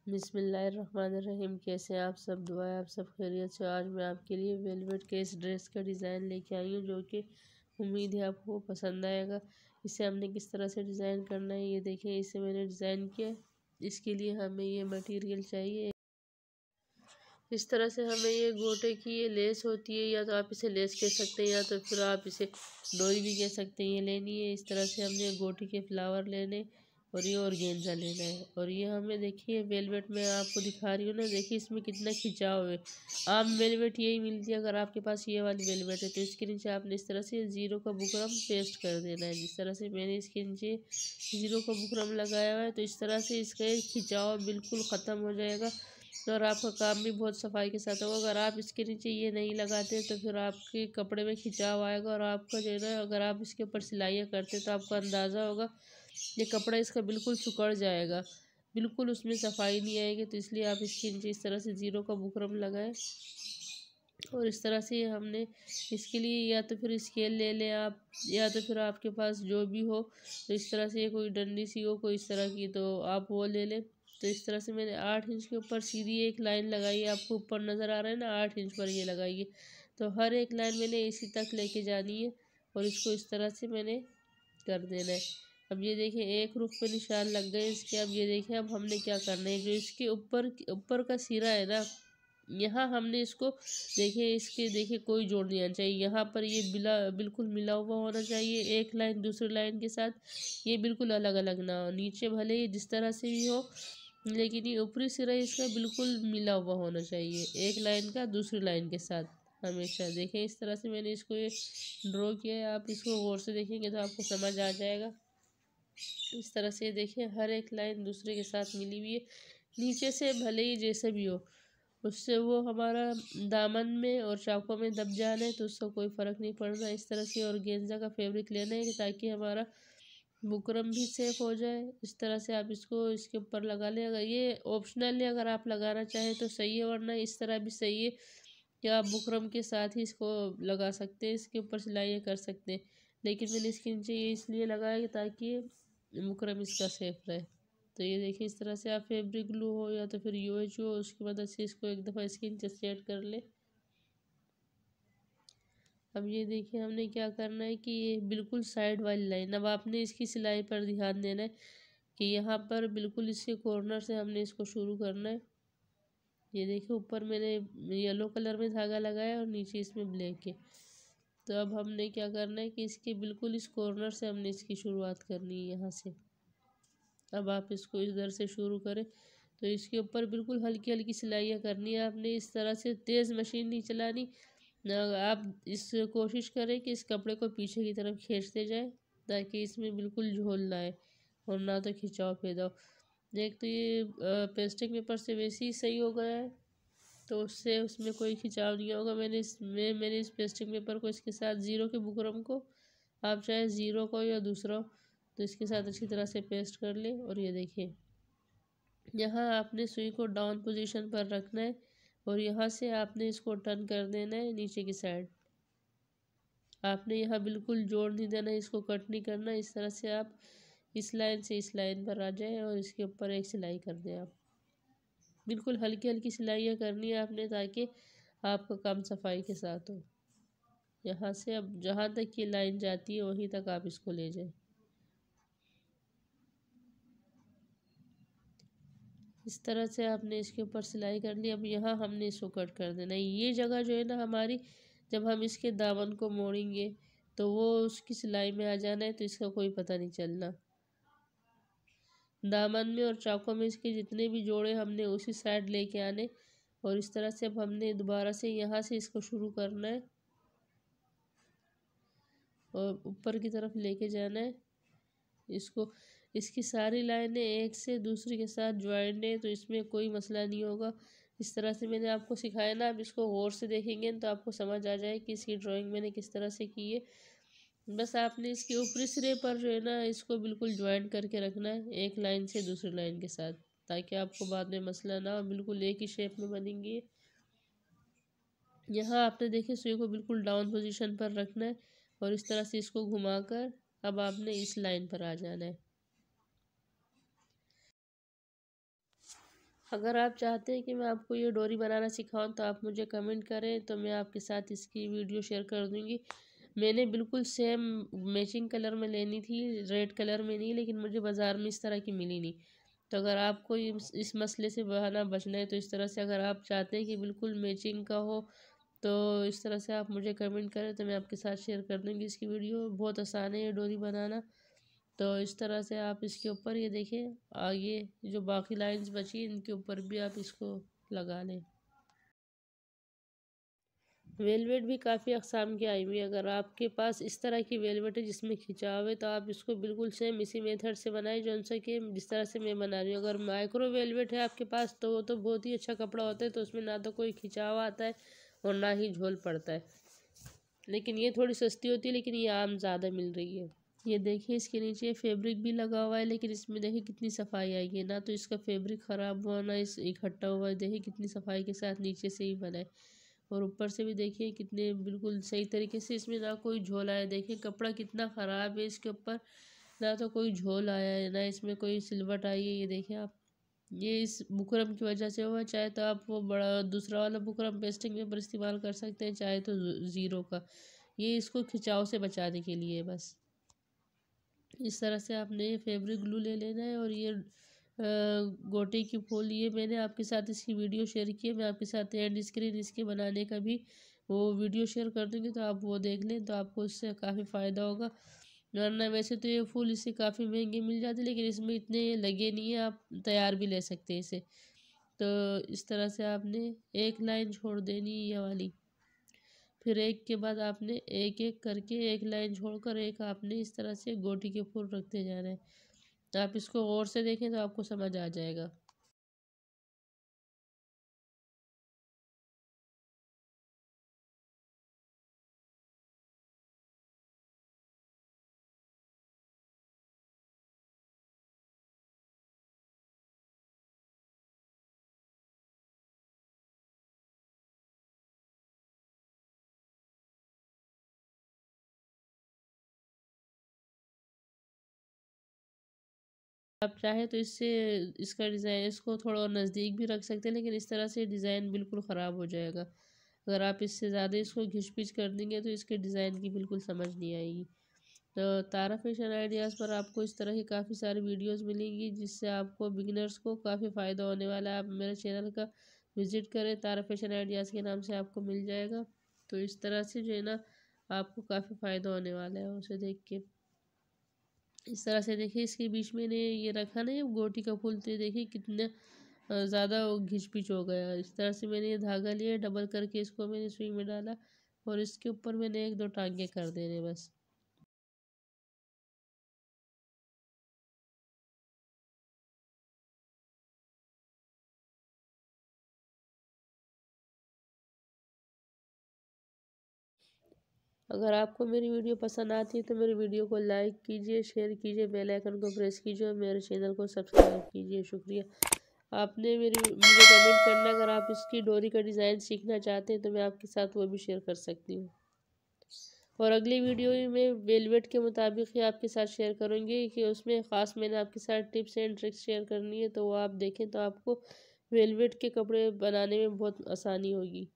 बिस्मिल्लाहिर्रहमानिर्रहीम। कैसे हैं आप सब? दुआ है आप सब खैरियत से। आज मैं आपके लिए वेलवेट के इस ड्रेस का डिज़ाइन लेके आई हूँ, जो कि उम्मीद है आपको पसंद आएगा। इसे हमने किस तरह से डिज़ाइन करना है ये देखें। इसे मैंने डिज़ाइन किया। इसके लिए हमें ये मटेरियल चाहिए। इस तरह से हमें ये गोटे की ये लेस होती है, या तो आप इसे लेस कह सकते हैं या तो फिर आप इसे डोरी भी कह सकते हैं। ये लेनी है। इस तरह से हमने गोटे के फ्लावर लेने और ये ऑर्गेन्जा लेना है। और ये हमें देखिए वेलवेट में आपको दिखा रही हूँ ना, देखिए इसमें कितना खिंचाव है। आम वेलवेट यही मिलती है। अगर आपके पास ये वाली वेलवेट है तो इसके नीचे आपने इस तरह से ज़ीरो का बुकरम पेस्ट कर देना है। जिस तरह से मैंने इसके नीचे ज़ीरो का बुकरम लगाया हुआ है, तो इस तरह से इसका खिंचाव बिल्कुल ख़त्म हो जाएगा और आपका काम भी बहुत सफाई के साथ होगा। अगर आप इसके नीचे ये नहीं लगाते तो फिर आपके कपड़े में खिंचाव आएगा और आपका जो है ना, अगर आप इसके ऊपर सिलाइयाँ करते तो आपको अंदाज़ा होगा ये कपड़ा इसका बिल्कुल सिकुड़ जाएगा, बिल्कुल उसमें सफाई नहीं आएगी। तो इसलिए आप इसके नीचे इस तरह से ज़ीरो का बुकरम लगाएं। और इस तरह से हमने इसके लिए या तो फिर स्केल ले लें आप, या तो फिर आपके पास जो भी हो, तो इस तरह से कोई डंडी सी हो कोई इस तरह की, तो आप वो ले लें। तो इस तरह से मैंने 8 इंच के ऊपर सीधी एक लाइन लगाई है। आपको ऊपर नज़र आ रहा है ना, 8 इंच पर ये लगाइए। तो हर एक लाइन मैंने इसी तक लेके जानी है और इसको इस तरह से मैंने कर देना है। अब ये देखिए एक रुख पे निशान लग गए इसके। अब ये देखें अब हमने क्या करना है, जो इसके ऊपर ऊपर का सिरा है ना, यहाँ हमने इसको देखिए, इसके देखिए कोई जोड़ नहीं आना चाहिए। यहाँ पर ये बिल्कुल मिला हुआ होना चाहिए, एक लाइन दूसरी लाइन के साथ। ये बिल्कुल अलग अलग ना हो। नीचे भले ही जिस तरह से भी हो, लेकिन ये ऊपरी सिरा इसका बिल्कुल मिला हुआ होना चाहिए, एक लाइन का दूसरी लाइन के साथ हमेशा। देखें इस तरह से मैंने इसको ये ड्रॉ किया है। आप इसको गौर से देखेंगे तो आपको समझ आ जाएगा। इस तरह से देखिए हर एक लाइन दूसरे के साथ मिली हुई है। नीचे से भले ही जैसे भी हो, उससे वो हमारा दामन में और चाकों में दब जाना है तो उससे कोई फ़र्क नहीं पड़ना। इस तरह से ऑर्गेन्जा का फैब्रिक लेना है ताकि हमारा बुकरम भी सेफ हो जाए। इस तरह से आप इसको इसके ऊपर लगा लें। अगर ये ऑप्शनल है, अगर आप लगाना चाहें तो सही है, वरना इस तरह भी सही है कि आप बुकरम के साथ ही इसको लगा सकते हैं, इसके ऊपर सिलाई कर सकते हैं। लेकिन मैंने इसके नीचे ये इसलिए लगाया कि ताकि बुकरम इसका सेफ रहे। तो ये देखिए इस तरह से आप फैब्रिक ग्लू हो या तो फिर यूएच हो, उसकी मदद से इसको एक दफ़ा इसके नीचे सेट कर ले। अब ये देखिए हमने क्या करना है कि ये बिल्कुल साइड वाली लाइन, अब आपने इसकी सिलाई पर ध्यान देना है कि यहाँ पर बिल्कुल इसके कॉर्नर से हमने इसको शुरू करना है। ये देखिए ऊपर मैंने येलो कलर में धागा लगाया और नीचे इसमें ब्लैक है। तो अब हमने क्या करना है कि इसके बिल्कुल इस कॉर्नर से हमने इसकी शुरुआत करनी है, यहाँ से। अब आप इसको इधर से शुरू करें तो इसके ऊपर बिल्कुल हल्की हल्की सिलाइयाँ करनी है आपने। इस तरह से तेज़ मशीन नहीं चलानी। आप इस कोशिश करें कि इस कपड़े को पीछे की तरफ खींचते जाएं ताकि इसमें बिल्कुल झोल ना आए और ना तो खिंचाव पैदा हो। एक तो ये पेस्टिंग पेपर से वैसे ही सही हो गया है, तो उससे उसमें कोई खिंचाव नहीं होगा। मैंने इस पेस्टिंग पेपर को इसके साथ ज़ीरो के बुकरम को, आप चाहे ज़ीरो को या दूसरा, तो इसके साथ अच्छी तरह से पेस्ट कर ले। और ये देखिए यहाँ आपने सुई को डाउन पोजीशन पर रखना है और यहाँ से आपने इसको टर्न कर देना है नीचे की साइड। आपने यहाँ बिल्कुल जोड़ नहीं देना, इसको कट नहीं करना। इस तरह से आप इस लाइन से इस लाइन पर आ जाए और इसके ऊपर एक सिलाई कर दें। आप बिल्कुल हल्की हल्की सिलाइयाँ करनी है आपने ताकि आपका काम सफाई के साथ हो। यहाँ से अब जहाँ तक ये लाइन जाती है वहीं तक आप इसको ले जाएं। इस तरह से आपने इसके ऊपर सिलाई कर ली। अब यहाँ हमने इसको कट कर देना है। ये जगह जो है ना हमारी, जब हम इसके दामन को मोड़ेंगे तो वो उसकी सिलाई में आ जाना है, तो इसका कोई पता नहीं चलना। दामन में और चाकों में इसके जितने भी जोड़े हमने उसी साइड लेके आने। और इस तरह से अब हमने दोबारा से यहाँ से इसको शुरू करना है और ऊपर की तरफ लेके जाना है इसको। इसकी सारी लाइनें एक से दूसरे के साथ ज्वाइंट है, तो इसमें कोई मसला नहीं होगा। इस तरह से मैंने आपको सिखाया ना, आप इसको गौर से देखेंगे तो आपको समझ आ जाए कि इसकी ड्राइंग मैंने किस तरह से की है। बस आपने इसके ऊपरी सिरे पर जो है ना, इसको बिल्कुल ज्वाइंट करके रखना है एक लाइन से दूसरी लाइन के साथ, ताकि आपको बाद में मसला ना हो, बिल्कुल एक ही शेप में बनेंगी। यहाँ आपने देखिए सुई को बिल्कुल डाउन पोजीशन पर रखना है और इस तरह से इसको घुमाकर अब आपने इस लाइन पर आ जाना है। अगर आप चाहते हैं कि मैं आपको ये डोरी बनाना सिखाऊं तो आप मुझे कमेंट करें, तो मैं आपके साथ इसकी वीडियो शेयर कर दूंगी। मैंने बिल्कुल सेम मैचिंग कलर में लेनी थी, रेड कलर में नहीं, लेकिन मुझे बाज़ार में इस तरह की मिली नहीं। तो अगर आपको इस मसले से बचना है तो इस तरह से अगर आप चाहते हैं कि बिल्कुल मैचिंग का हो तो इस तरह से आप मुझे कमेंट करें, तो मैं आपके साथ शेयर कर दूँगी इसकी वीडियो। बहुत आसान है ये डोरी बनाना। तो इस तरह से आप इसके ऊपर ये देखिए, आगे जो बाकी लाइंस बची इनके ऊपर भी आप इसको लगा लें। वेलवेट भी काफ़ी अक़साम की आई हुई है। अगर आपके पास इस तरह की वेलवेट है जिसमें खिंचाव है तो आप इसको बिल्कुल सेम इसी मेथड से बनाएं जौन सा कि जिस तरह से मैं बना रही हूँ। अगर माइक्रो वेलवेट है आपके पास तो वो तो बहुत ही अच्छा कपड़ा होता है, तो उसमें ना तो कोई खिंचाव आता है और ना ही झोल पड़ता है। लेकिन ये थोड़ी सस्ती होती है, लेकिन ये आम ज़्यादा मिल रही है। ये देखिए इसके नीचे फैब्रिक भी लगा हुआ है, लेकिन इसमें देखिए कितनी सफाई आई है। ना तो इसका फैब्रिक ख़राब हुआ ना इस इकट्ठा हुआ है। देखिए कितनी सफाई के साथ नीचे से ही बना है। और ऊपर से भी देखिए कितने बिल्कुल सही तरीके से इसमें ना कोई झोल आया। देखिए कपड़ा कितना ख़राब है इसके ऊपर, ना तो कोई झोल आया है ना इसमें कोई सिलवट आई है। ये देखिए आप, ये इस बुकरम की वजह से हुआ। चाहे तो आप वो बड़ा दूसरा वाला बुकरम पेस्टिंग पेपर इस्तेमाल कर सकते हैं, चाहे तो ज़ीरो का। ये इसको खिंचाव से बचाने के लिए बस। इस तरह से आपने फैब्रिक ग्लू ले लेना है। और ये गोटे की फूल, ये मैंने आपके साथ इसकी वीडियो शेयर की है। मैं आपके साथ एंड स्क्रीन इसके बनाने का भी वो वीडियो शेयर कर दूँगी, तो आप वो देख लें तो आपको इससे काफ़ी फ़ायदा होगा। वरना वैसे तो ये फूल इससे काफ़ी महंगे मिल जाते हैं, लेकिन इसमें इतने लगे नहीं है, आप तैयार भी ले सकते हैं इसे। तो इस तरह से आपने एक लाइन छोड़ देनी है ये वाली, फिर एक के बाद आपने एक एक करके एक लाइन छोड़कर एक आपने इस तरह से गोटी के फूल रखते जाना है। तो आप इसको गौर से देखें तो आपको समझ आ जाएगा। आप चाहे तो इससे इसका डिज़ाइन इसको थोड़ा और नज़दीक भी रख सकते हैं, लेकिन इस तरह से डिज़ाइन बिल्कुल ख़राब हो जाएगा। अगर आप इससे ज़्यादा इसको घिच-पिच कर देंगे तो इसके डिज़ाइन की बिल्कुल समझ नहीं आएगी। तो तारा फैशन आइडियाज़ पर आपको इस तरह की काफ़ी सारी वीडियोस मिलेंगी, जिससे आपको बिगिनर्स को काफ़ी फ़ायदा होने वाला है। आप मेरे चैनल का विज़िट करें, तारा फैशन आइडियाज़ के नाम से आपको मिल जाएगा। तो इस तरह से जो है ना, आपको काफ़ी फ़ायदा होने वाला है उसे देख के। इस तरह से देखिए इसके बीच में ने ये रखा ना, ये गोटी का फूल, तो ये देखिए कितना ज़्यादा वो घिच-पिच हो गया। इस तरह से मैंने ये धागा लिया, डबल करके इसको मैंने सुई में डाला और इसके ऊपर मैंने 1-2 टाँगे कर देने बस। अगर आपको मेरी वीडियो पसंद आती है तो मेरी वीडियो को लाइक कीजिए, शेयर कीजिए, बेल आइकन को प्रेस कीजिए और मेरे चैनल को सब्सक्राइब कीजिए। शुक्रिया। आपने मुझे कमेंट करना, अगर आप इसकी डोरी का डिज़ाइन सीखना चाहते हैं तो मैं आपके साथ वो भी शेयर कर सकती हूँ। और अगली वीडियो में वेलवेट के मुताबिक ही आपके साथ शेयर करूँगी, कि उसमें ख़ास मैंने आपके साथ टिप्स एंड ट्रिक्स शेयर करनी है, तो वो आप देखें तो आपको वेलवेट के कपड़े बनाने में बहुत आसानी होगी।